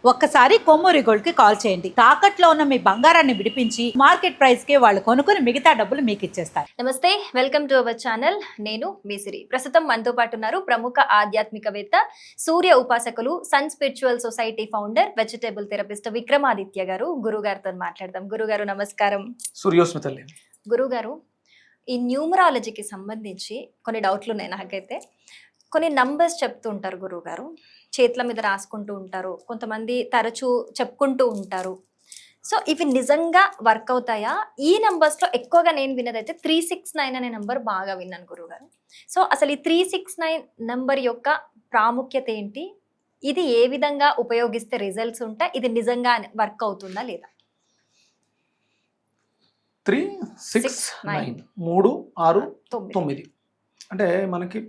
ఒక్కసారి కొమ్మూరి గోల్డ్ కి కాల్ చేయండి. తాకట్లో ఉన్న మీ బంగారాన్ని విడిపించి మార్కెట్ ప్రైస్ కి వాళ్ళు కొనుక్కుని మిగతా డబ్బులు మీకు ఇచ్చేస్తారు. నమస్తే, వెల్కమ్ టు అవర్ ఛానల్. నేను మీసిరి. ప్రస్తుతం మనతో పాటు ఉన్నారు ప్రముఖ ఆధ్యాత్మికవేత్త, సూర్య ఉపాసకులు, sun spiritual society founder, vegetable therapist Vikramaditya గారు. గురుగారితో మాట్లాడదాం. గురుగారు నమస్కారం. సూర్యోస్మితల్లి. గురుగారు, ఈ న్యూమరాలజీకి సంబంధించి కొన్ని డౌట్లు ఉన్నాయి నాకైతే. కొన్ని నంబర్స్ చెప్తూ ఉంటారు గురుగారు, చేతుల మీద రాసుకుంటూ ఉంటారు, కొంతమంది తరచూ చెప్పుకుంటూ ఉంటారు. సో ఇవి నిజంగా వర్క్ అవుతాయా? ఈ నంబర్స్లో ఎక్కువగా నేను విన్నదైతే 369 అనే నంబర్ బాగా విన్నాను గురుగారు. సో అసలు ఈ 369 నంబర్ యొక్క ప్రాముఖ్యత ఏంటి? ఇది ఏ విధంగా ఉపయోగిస్తే రిజల్ట్స్ ఉంటాయి? ఇది నిజంగా వర్క్ అవుతుందా లేదా? 369 3 6 9 అంటే మనకి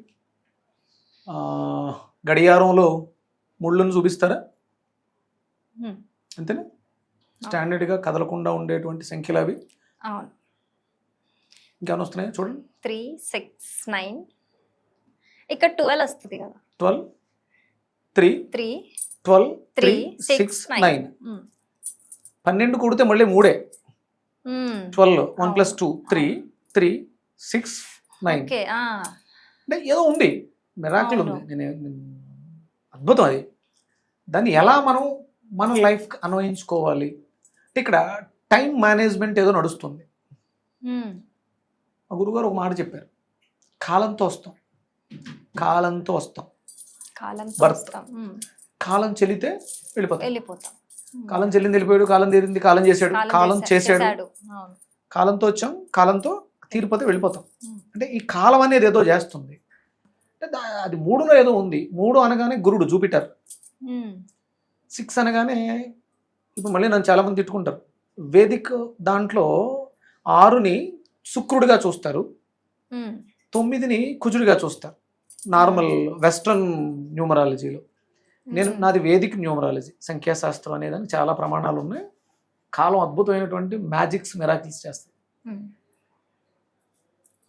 గడియారంలో ముళ్ళను చూపిస్తారా? అంతేనా? స్టాండర్డ్గా కదలకుండా ఉండేటువంటి సంఖ్యలు అవి. అవును. ఇంకేమైనా వస్తున్నాయి చూడండి. 369 ఇక్కడ 12 వస్తుంది కదా. 12 3 3 12 3 3 6 6 9 9 12 కూడితే మళ్ళీ 3 12 1 + 2 3 3 6 9 ఓకే. అంటే ఏదో ఉంది, మిరాకిల్ ఉంది. అద్భుతం అది. దాన్ని ఎలా మనం మన లైఫ్కి అన్వయించుకోవాలి అంటే ఇక్కడ టైం మేనేజ్మెంట్ ఏదో నడుస్తుంది. మా గురుగారు ఒక మాట చెప్పారు, కాలంతో వస్తాం, కాలంతో వస్తాం, కాలం చెల్లితే వెళ్ళిపోతాం. కాలం చెల్లింది వెళ్ళిపోయాడు, కాలం తీరింది కాలం చేశాడు, కాలం చేశాడు, కాలంతో వచ్చాం, కాలంతో తీరిపోతే వెళ్ళిపోతాం. అంటే ఈ కాలం అనేది ఏదో చేస్తుంది. అంటే అది 3లో ఏదో ఉంది. 3 అనగానే గురుడు జూపిటర్, 6 అనగానే ఇప్పుడు మళ్ళీ నన్ను చాలామంది తిట్టుకుంటారు. వేదిక్ దాంట్లో 6ని శుక్రుడిగా చూస్తారు, 9ని కుజుడిగా చూస్తారు నార్మల్ వెస్ట్రన్ న్యూమరాలజీలో. నాది వేదిక్ న్యూమరాలజీ, సంఖ్యాశాస్త్రం అనేదానికి చాలా ప్రమాణాలు ఉన్నాయి. కాలం అద్భుతమైనటువంటి మ్యాజిక్స్, మిరాకిల్స్ చేస్తాయి.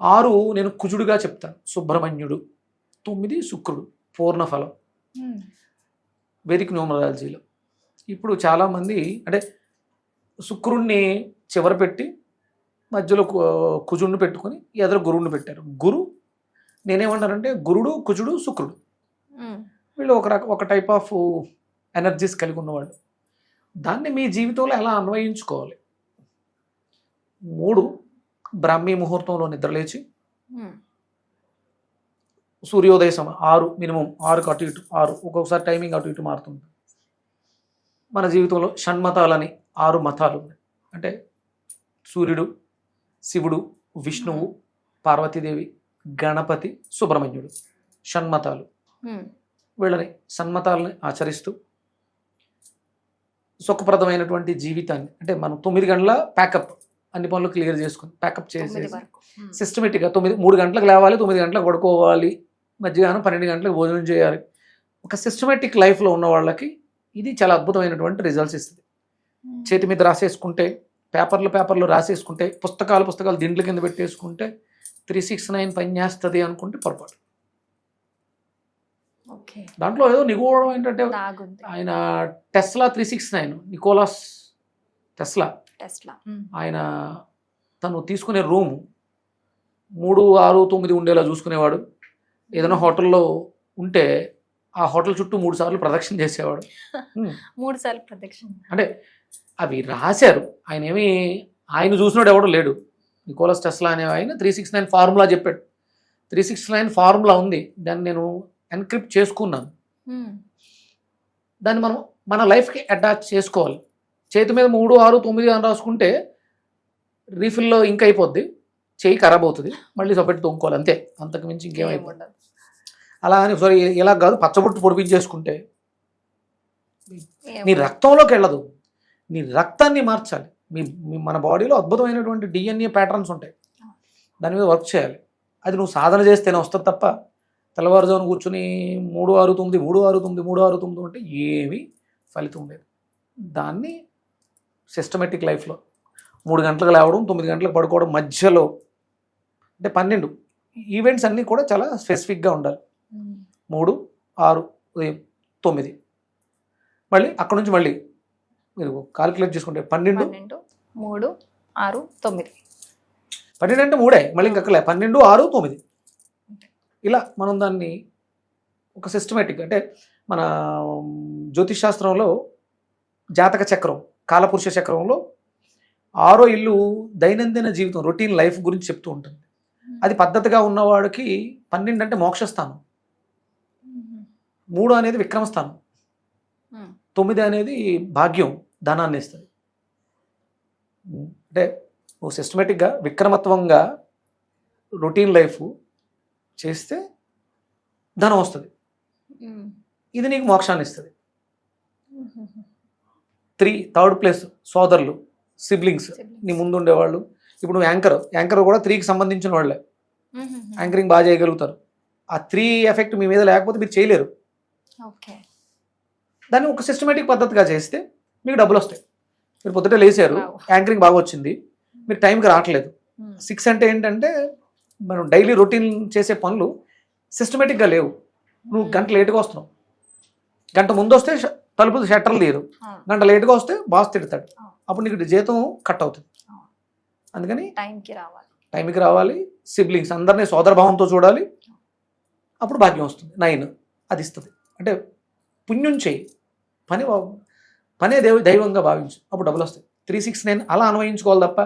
6 నేను కుజుడిగా చెప్తాను, సుబ్రహ్మణ్యుడు. 9 శుక్రుడు, పూర్ణఫలం వేదిక న్యూమరాలజీలో. ఇప్పుడు చాలామంది అంటే శుక్రుడిని చివర పెట్టి మధ్యలో కుజుడిని పెట్టుకొని ఎదురు గురువుని పెట్టారు. గురు నేనేమంటానంటే గురుడు, కుజుడు, శుక్రుడు వీళ్ళు ఒక టైప్ ఆఫ్ ఎనర్జీస్ కలిగి ఉన్నవాళ్ళు. దాన్ని మీ జీవితంలో ఎలా అన్వయించుకోవాలి? 3 బ్రాహ్మీ ముహూర్తంలో నిద్రలేచి సూర్యోదయ సమయం 6 మినిమం, 6కు అటు ఇటు 6, ఒక్కొక్కసారి టైమింగ్ అటు ఇటు మారుతుంది. మన జీవితంలో షణ్మతాలని 6 మతాలు ఉన్నాయి. అంటే సూర్యుడు, శివుడు, విష్ణువు, పార్వతీదేవి, గణపతి, సుబ్రహ్మణ్యుడు, షణ్మతాలు. వీళ్ళని షణ్మతాలని ఆచరిస్తూ సుఖప్రదమైనటువంటి జీవితాన్ని, అంటే మనం 9 గంటల ప్యాకప్, అన్ని పనులు క్లియర్ చేసుకుని ప్యాకప్ చేసి సిస్టమేటిక్గా 3 గంటలకు లేవాలి, 9 గంటలకు పడుకోవాలి, మధ్యాహ్నం 12 గంటలకు భోజనం చేయాలి. ఒక సిస్టమేటిక్ లైఫ్లో ఉన్న వాళ్ళకి ఇది చాలా అద్భుతమైనటువంటి రిజల్ట్స్ ఇస్తుంది. చేతి మీద రాసేసుకుంటే, పేపర్లు రాసేసుకుంటే, పుస్తకాలు దిండ్ల కింద పెట్టేసుకుంటే 369 పని చేస్తుంది అనుకుంటే పొరపాటు. దాంట్లో ఏదో నిగూఢం ఏంటంటే ఆయన టెస్లా 369, నికోలాస్ టెస్లా, ఆయన తను తీసుకునే రూము 3, 6, 9 ఉండేలా చూసుకునేవాడు. ఏదైనా హోటల్లో ఉంటే ఆ హోటల్ చుట్టూ 3 సార్లు ప్రదక్షిణ చేసేవాడు. 3 సార్లు ప్రదక్షిణ అంటే అవి రాశారు. ఆయన చూసినాడు ఎవడో లేడు. నికోలస్ టెస్లా అనే ఆయన 369 ఫార్ములా చెప్పాడు. 369 ఫార్ములా ఉంది, దాన్ని నేను ఎన్క్రిప్ట్ చేసుకున్నాను. దాన్ని మనం మన లైఫ్కి అటాచ్ చేసుకోవాలి. చేతి మీద 3, 6, 9 అని రాసుకుంటే రీఫిల్లో ఇంక్ అయిపోద్ది, చేయి ఖరాబ్ అవుతుంది, మళ్ళీ సపరేట్ తొంగుకోవాలి, అంతే. అంతకు మించి ఇంకేమైపోతుంది. అలా అని సారీ ఇలా కాదు, పచ్చబొట్టు పొడిపించేసుకుంటే నీ రక్తంలోకి వెళ్ళదు. నీ రక్తాన్ని మార్చాలి. మన బాడీలో అద్భుతమైనటువంటి DNA ప్యాటర్న్స్ ఉంటాయి, దాని మీద వర్క్ చేయాలి. అది నువ్వు సాధన చేస్తేనే వస్తుంది తప్ప తెల్లవారుజామున కూర్చుని 3, 6, 9 3, 6, 9 3, 6, 9 అంటే ఏమీ ఫలితం లేదు. దాన్ని సిస్టమేటిక్ లైఫ్లో 3 గంటలకు లేవడం, 9 గంటలకు పడుకోవడం, మధ్యలో అంటే 12 ఈవెంట్స్ అన్నీ కూడా చాలా స్పెసిఫిక్గా ఉండాలి. 3, 6, ఉదయం 9 మళ్ళీ అక్కడ నుంచి మళ్ళీ మీరు కాలిక్యులేట్ చేసుకుంటే 12 12 3 6 9 12 అంటే 3 మళ్ళీ ఇంకలే 12 6 9 ఇలా మనం దాన్ని ఒక సిస్టమేటిక్ అంటే మన జ్యోతిష్ శాస్త్రంలో జాతక చక్రం కాలపురుష చక్రంలో 6వ ఇల్లు దైనందిన జీవితం రొటీన్ లైఫ్ గురించి చెప్తూ ఉంటుంది. అది పద్ధతిగా ఉన్నవాడికి 12 అంటే మోక్షస్థానం, 3 అనేది విక్రమస్థానం, 9 అనేది భాగ్యం ధనాన్ని ఇస్తుంది. అంటే నువ్వు సిస్టమేటిక్గా విక్రమత్వంగా రొటీన్ లైఫ్ చేస్తే ధనం వస్తుంది, ఇది నీకు మోక్షాన్ని ఇస్తుంది. 3 థర్డ్ ప్లేస్ సోదరులు సిబ్లింగ్స్ నీ ముందు ఉండేవాళ్ళు. ఇప్పుడు నువ్వు యాంకర్ కూడా 3కి సంబంధించిన వాళ్ళే, యాంకరింగ్ బాగా చేయగలుగుతారు. ఆ 3 ఎఫెక్ట్ మీ మీద లేకపోతే మీరు చేయలేరు. దాన్ని ఒక సిస్టమేటిక్ పద్ధతిగా చేస్తే మీకు డబ్బులు వస్తాయి. మీరు పొద్దుటే లేచారు, యాంకరింగ్ బాగా వచ్చింది, మీరు టైంకి రావట్లేదు. 6 అంటే ఏంటంటే మనం డైలీ రొటీన్ చేసే పనులు సిస్టమేటిక్గా లేవు. నువ్వు గంట లేట్గా వస్తున్నావు, గంట ముందు వస్తే తలుపు షట్టర్లు తీయరు, గంట లేట్గా వస్తే బాస్ తిడతాడు, అప్పుడు నీకు జీతం కట్ అవుతుంది. అందుకని టైంకి రావాలి, సిబ్లింగ్స్ అందరినీ సోదరభావంతో చూడాలి, అప్పుడు భాగ్యం వస్తుంది. 9 అది ఇస్తుంది. అంటే పుణ్యం చేయి, పనే దైవంగా భావించు, అప్పుడు డబ్బులు వస్తాయి. 3, 6, 9 అలా అన్వయించుకోవాలి తప్ప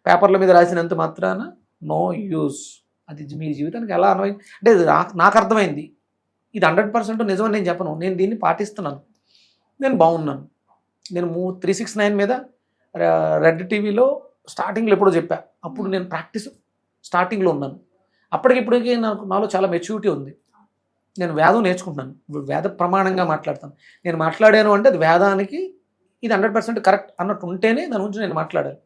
పేపర్ల మీద రాసినంత మాత్రాన నో యూస్. అది మీ జీవితానికి ఎలా అంటే నాకు అర్థమైంది, ఇది 100% నిజమని నేను చెప్పను, నేను దీన్ని పాటిస్తున్నాను, నేను బాగున్నాను. నేను 369 మీద రెడ్ టీవీలో స్టార్టింగ్లో ఎప్పుడో చెప్పా, అప్పుడు నేను ప్రాక్టీస్ స్టార్టింగ్లో ఉన్నాను. అప్పటికిప్పటికీ నాలో చాలా మెచ్యూరిటీ ఉంది. నేను వేదం నేర్చుకుంటున్నాను, వేద ప్రమాణంగా మాట్లాడతాను. నేను మాట్లాడాను అంటే అది వేదానికి ఇది 100% కరెక్ట్ అన్నట్టు ఉంటేనే దాని గురించి నేను మాట్లాడాను.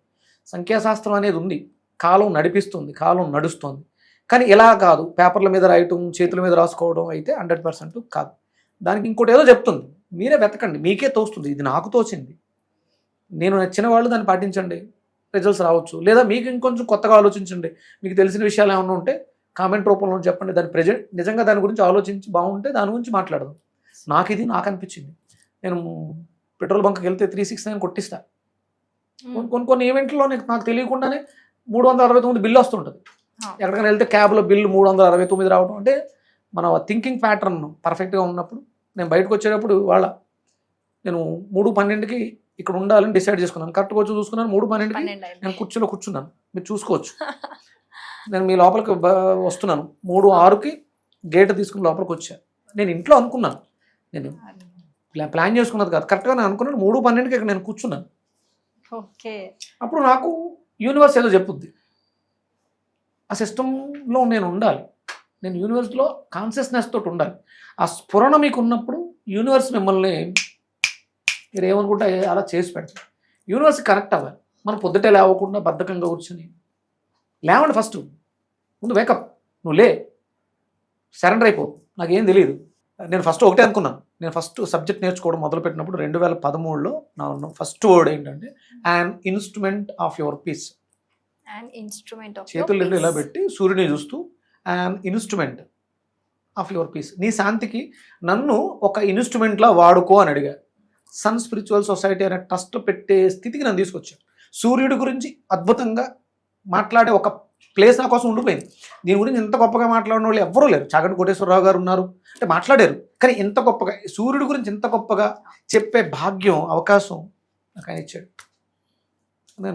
సంఖ్యాశాస్త్రం అనేది ఉంది, కాలం నడిపిస్తుంది, కాలం నడుస్తుంది. కానీ ఇలా కాదు, పేపర్ల మీద రాయటం, చేతుల మీద రాసుకోవడం అయితే 100% కాదు. దానికి ఇంకోటి ఏదో చెప్తుంది, మీరే వెతకండి, మీకే తోస్తుంది. ఇది నాకు తోచింది, నేను నచ్చిన వాళ్ళు దాన్ని పాటించండి, రిజల్ట్స్ రావచ్చు. లేదా మీకు ఇంకొంచెం కొత్తగా ఆలోచించండి, మీకు తెలిసిన విషయాలు ఏమైనా ఉంటే కామెంట్ రూపంలో చెప్పండి. దాని నిజంగా దాని గురించి ఆలోచించి బాగుంటే దాని గురించి మాట్లాడదాం. నాకు అనిపించింది, నేను పెట్రోల్ బంక్కి వెళ్తే 369 కొట్టిస్తా. కొన్ని ఈవెంట్లో నాకు తెలియకుండానే 369 బిల్లు వస్తుంటుంది. ఎక్కడికైనా వెళ్తే క్యాబ్లో బిల్లు 369 రావడం అంటే మన థింకింగ్ ప్యాటర్న్ పర్ఫెక్ట్గా ఉన్నప్పుడు. నేను బయటకు వచ్చేటప్పుడు నేను 3:12కి ఇక్కడ ఉండాలని డిసైడ్ చేసుకున్నాను. కరెక్ట్గా వచ్చి చూసుకున్నాను, 3:12కి నేను కుర్చీలో కూర్చున్నాను, మీరు చూసుకోవచ్చు. నేను మీ లోపలికి వస్తున్నాను, 3:06కి గేట్ తీసుకుని లోపలికి వచ్చాను. నేను ఇంట్లో అనుకున్నాను, నేను ప్లాన్ చేసుకున్నది కాదు, కరెక్ట్గా నేను అనుకున్నాను 3:12కి ఇక్కడ నేను కూర్చున్నాను. అప్పుడు నాకు యూనివర్స్ ఏదో చెప్పుద్ది, ఆ సిస్టంలో నేను ఉండాలి, నేను యూనివర్స్లో కాన్షియస్నెస్ తోటి ఉండాలి. ఆ స్ఫురణ మీకు ఉన్నప్పుడు యూనివర్స్ మిమ్మల్ని మీరు ఏమనుకుంటే అలా చేసి పెడతారు. యూనివర్స్ కనెక్ట్ అవ్వాలి. మనం పొద్దుటే లేవకుండా బద్ధకంగా కూర్చొని లేవండి, ఫస్ట్ ముందు వేకప్, నువ్వు లే, సరెండర్ అయిపో, నాకేం తెలియదు. నేను ఫస్ట్ ఒకటే అనుకున్నాను, నేను ఫస్ట్ సబ్జెక్ట్ నేర్చుకోవడం మొదలుపెట్టినప్పుడు 2013లో నా ఫస్ట్ వర్డ్ ఏంటంటే an instrument of your peace. చేతులు రెండు ఇలా పెట్టి సూర్యుని చూస్తూ an instrument of your peace, నీ శాంతికి నన్ను ఒక ఇన్స్ట్రుమెంట్లా వాడుకో అని అడిగా. సన్ స్పిరిచువల్ సొసైటీ అనే ట్రస్ట్ పెట్టే స్థితికి నన్ను తీసుకొచ్చాను. సూర్యుడి గురించి అద్భుతంగా మాట్లాడే ఒక ప్లేస్ నా కోసం ఉండిపోయింది. దీని గురించి ఇంత గొప్పగా మాట్లాడిన వాళ్ళు ఎవ్వరూ లేరు. చాగంటి కోటేశ్వరరావు గారు ఉన్నారు అంటే మాట్లాడారు, కానీ ఇంత గొప్పగా సూర్యుడి గురించి ఇంత గొప్పగా చెప్పే భాగ్యం, అవకాశం నాకు ఆయన ఇచ్చాడు.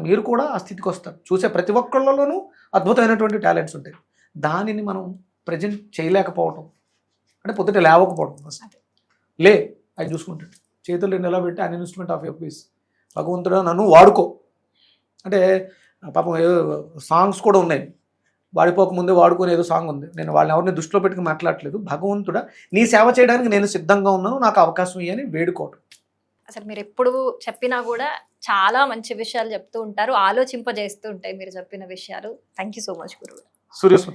మీరు కూడా ఆ స్థితికి వస్తారు. చూసే ప్రతి ఒక్కళ్ళలోనూ అద్భుతమైనటువంటి టాలెంట్స్ ఉంటాయి. దానిని మనం ప్రజెంట్ చేయలేకపోవటం అంటే పొద్దుట లేవకపోవడం. ఫస్ట్ లే, అది చూసుకుంటాడు. చేతులు రెండు ఎలా పెట్టి an instrument of your peace, భగవంతుడు నన్ను వాడుకో అంటే. పాపం ఏదో సాంగ్స్ కూడా ఉన్నాయి, వాడిపోకముందే వాడుకొని ఏదో సాంగ్ ఉంది. నేను వాళ్ళని ఎవరిని దృష్టిలో పెట్టుకుని మాట్లాడలేదు. భగవంతుడా నీ సేవ చేయడానికి నేను సిద్ధంగా ఉన్నాను, నాకు అవకాశం ఇవ్వని వేడుకోవటం. అసలు మీరు ఎప్పుడు చెప్పినా కూడా చాలా మంచి విషయాలు చెప్తూ ఉంటారు, ఆలోచింపజేస్తూ ఉంటాయి మీరు చెప్పిన విషయాలు. థ్యాంక్ యూ సో మచ్ గురువు. సూర్యస్మత.